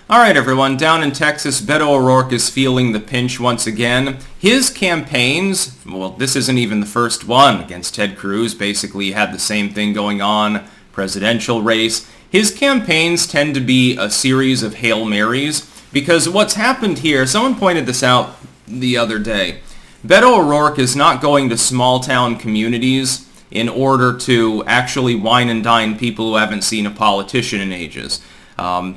All right, everyone. Down in Texas, Beto O'Rourke is feeling the pinch once again. His campaigns, well, this isn't even the first one against Ted Cruz. Basically, he had the same thing going on, presidential race. His campaigns tend to be a series of Hail Marys because what's happened here, someone pointed this out the other day, Beto O'Rourke is not going to small-town communities in order to actually wine and dine people who haven't seen a politician in ages.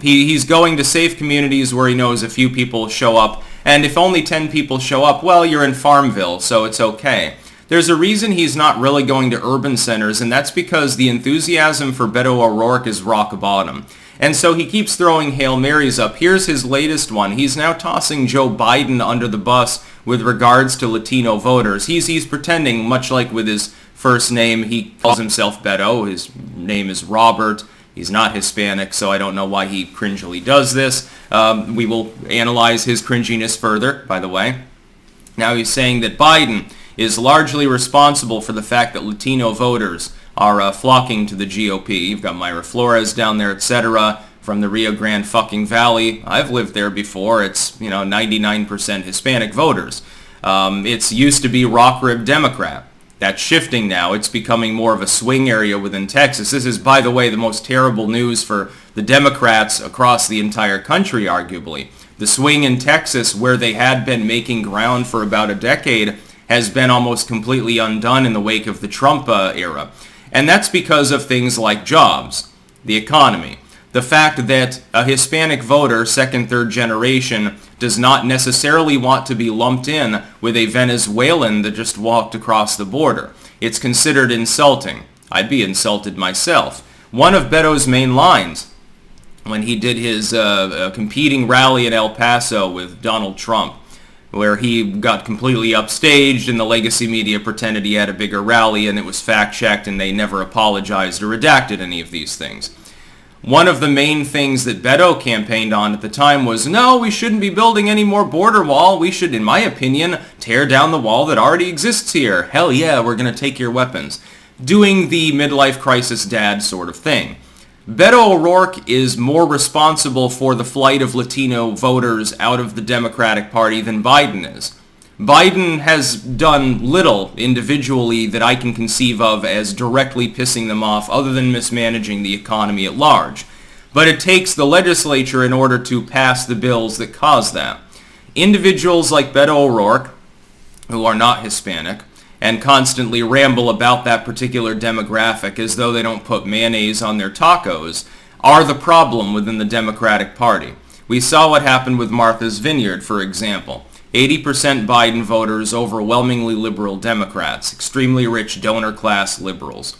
He's going to safe communities where he knows a few people show up, and if only 10 people show up, well, you're in Farmville, so it's okay. There's a reason he's not really going to urban centers, and that's because the enthusiasm for Beto O'Rourke is rock bottom. And so he keeps throwing Hail Marys up. Here's his latest one. He's now tossing Joe Biden under the bus with regards to Latino voters. He's pretending, much like with his first name, he calls himself Beto. His name is Robert. He's not Hispanic, so I don't know why he cringily does this. We will analyze his cringiness further, by the way. Now he's saying that Biden is largely responsible for the fact that Latino voters are flocking to the GOP. You've got Mayra Flores down there, etc., from the Rio Grande fucking Valley. I've lived there before. It's, 99% Hispanic voters. It's used to be rock-rib Democrat. That's shifting now. It's becoming more of a swing area within Texas. This is, by the way, the most terrible news for the Democrats across the entire country, arguably. The swing in Texas, where they had been making ground for about a decade, has been almost completely undone in the wake of the Trump era. And that's because of things like jobs, the economy, the fact that a Hispanic voter, second, third generation, does not necessarily want to be lumped in with a Venezuelan that just walked across the border. It's considered insulting. I'd be insulted myself. One of Beto's main lines when he did his competing rally in El Paso with Donald Trump, where he got completely upstaged and the legacy media pretended he had a bigger rally and it was fact-checked and they never apologized or redacted any of these things. One of the main things that Beto campaigned on at the time was, no, we shouldn't be building any more border wall. We should, in my opinion, tear down the wall that already exists here. Hell yeah, we're going to take your weapons. Doing the midlife crisis dad sort of thing. Beto O'Rourke is more responsible for the flight of Latino voters out of the Democratic Party than Biden is. Biden has done little individually that I can conceive of as directly pissing them off other than mismanaging the economy at large. But it takes the legislature in order to pass the bills that cause that. Individuals like Beto O'Rourke, who are not Hispanic, and constantly ramble about that particular demographic as though they don't put mayonnaise on their tacos, are the problem within the Democratic Party. We saw what happened with Martha's Vineyard, for example. 80% Biden voters, overwhelmingly liberal Democrats, extremely rich donor class liberals.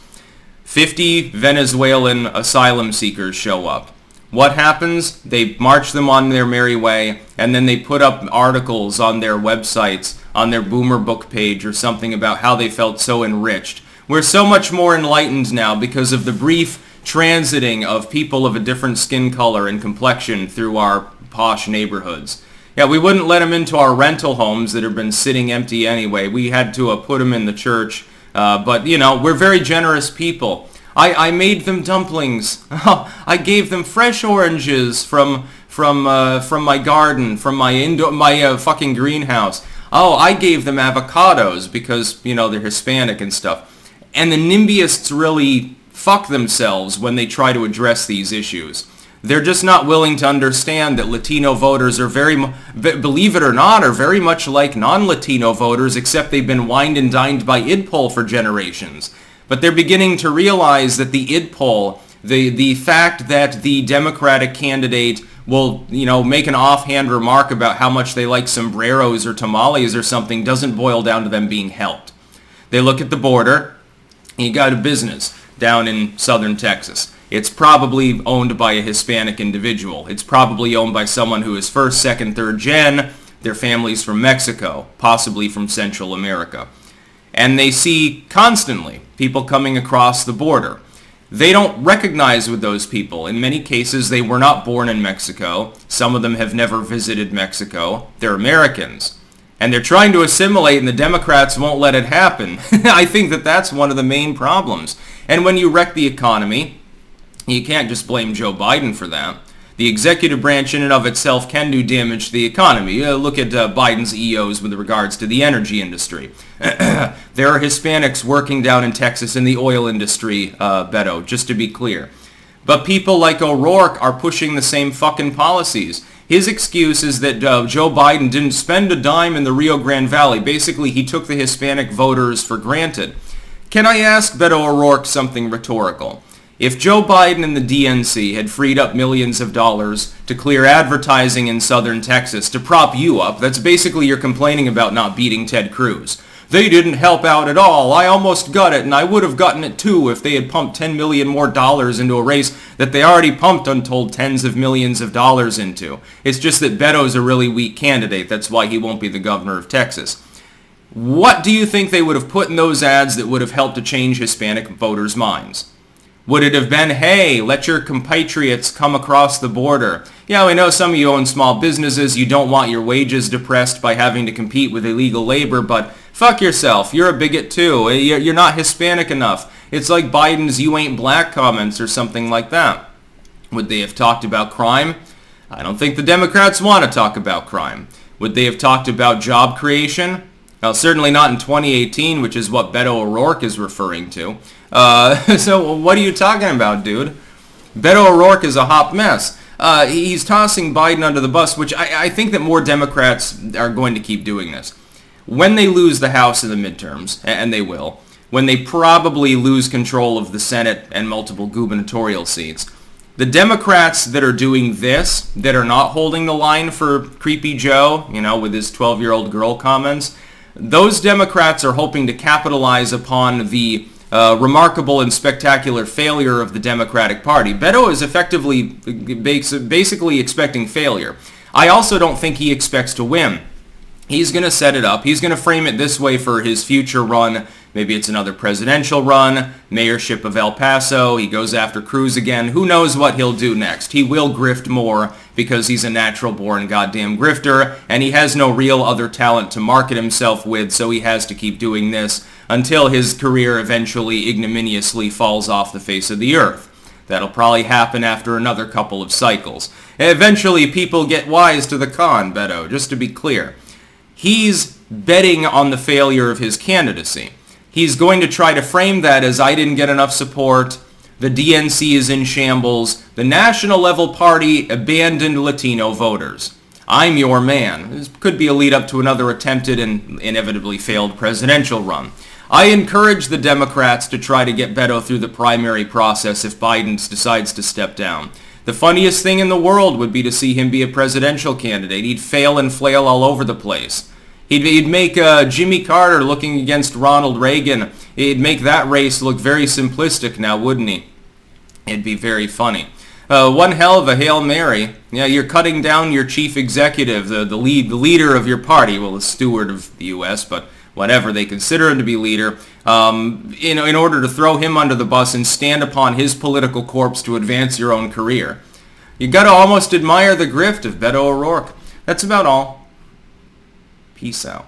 50 Venezuelan asylum seekers show up. What happens? They march them on their merry way, and then they put up articles on their websites, on their Boomer book page or something about how they felt so enriched. We're so much more enlightened now because of the brief transiting of people of a different skin color and complexion through our posh neighborhoods. Yeah, we wouldn't let them into our rental homes that have been sitting empty anyway. We had to put them in the church. But, we're very generous people. I made them dumplings. I gave them fresh oranges from my garden, from my fucking greenhouse. Oh, I gave them avocados because, they're Hispanic and stuff. And the NIMBYists really fuck themselves when they try to address these issues. They're just not willing to understand that Latino voters are believe it or not, are very much like non-Latino voters, except they've been wined and dined by id poll for generations. But they're beginning to realize that the id poll, the fact that the Democratic candidate will, make an offhand remark about how much they like sombreros or tamales or something doesn't boil down to them being helped. They look at the border, and you got a business down in southern Texas. It's probably owned by a Hispanic individual. It's probably owned by someone who is first, second, third gen. Their family's from Mexico, possibly from Central America. And they see constantly people coming across the border. They don't recognize with those people. In many cases, they were not born in Mexico. Some of them have never visited Mexico. They're Americans. And they're trying to assimilate, and the Democrats won't let it happen. I think that that's one of the main problems. And when you wreck the economy, you can't just blame Joe Biden for that. The executive branch in and of itself can do damage to the economy. Look at Biden's EOs with regards to the energy industry. There are Hispanics working down in Texas in the oil industry, Beto, just to be clear. But people like O'Rourke are pushing the same fucking policies. His excuse is that Joe Biden didn't spend a dime in the Rio Grande Valley. Basically, he took the Hispanic voters for granted. Can I ask Beto O'Rourke something rhetorical? If Joe Biden and the DNC had freed up millions of dollars to clear advertising in southern Texas to prop you up, that's basically you're complaining about not beating Ted Cruz. They didn't help out at all. I almost got it, and I would have gotten it too if they had pumped $10 million more into a race that they already pumped untold tens of millions of dollars into. It's just that Beto's a really weak candidate. That's why he won't be the governor of Texas. What do you think they would have put in those ads that would have helped to change Hispanic voters' minds? Would it have been, hey, let your compatriots come across the border? Yeah, we know some of you own small businesses. You don't want your wages depressed by having to compete with illegal labor, but fuck yourself. You're a bigot too. You're not Hispanic enough. It's like Biden's "you ain't black" comments or something like that. Would they have talked about crime? I don't think the Democrats want to talk about crime. Would they have talked about job creation? Well, certainly not in 2018, which is what Beto O'Rourke is referring to. So what are you talking about, dude? Beto O'Rourke is a hot mess. He's tossing Biden under the bus, which I think that more Democrats are going to keep doing this. When they lose the House in the midterms, and they will, when they probably lose control of the Senate and multiple gubernatorial seats, the Democrats that are doing this, that are not holding the line for Creepy Joe, with his 12-year-old girl comments, those Democrats are hoping to capitalize upon the remarkable and spectacular failure of the Democratic Party. Beto is effectively basically expecting failure. I also don't think he expects to win. He's going to set it up. He's going to frame it this way for his future run. Maybe it's another presidential run, mayorship of El Paso. He goes after Cruz again. Who knows what he'll do next? He will grift more because he's a natural-born goddamn grifter, and he has no real other talent to market himself with, so he has to keep doing this until his career eventually ignominiously falls off the face of the earth. That'll probably happen after another couple of cycles. Eventually, people get wise to the con, Beto, just to be clear. He's betting on the failure of his candidacy. He's going to try to frame that as, I didn't get enough support, the DNC is in shambles, the national level party abandoned Latino voters. I'm your man. This could be a lead up to another attempted and inevitably failed presidential run. I encourage the Democrats to try to get Beto through the primary process if Biden decides to step down. The funniest thing in the world would be to see him be a presidential candidate. He'd fail and flail all over the place. He'd make Jimmy Carter looking against Ronald Reagan. He'd make that race look very simplistic now, wouldn't he? It'd be very funny. One hell of a Hail Mary. Yeah, you're cutting down your chief executive, the leader of your party, well, the steward of the U.S., but whatever, they consider him to be leader, in order to throw him under the bus and stand upon his political corpse to advance your own career. You gotta almost admire the grift of Beto O'Rourke. That's about all. Peace out.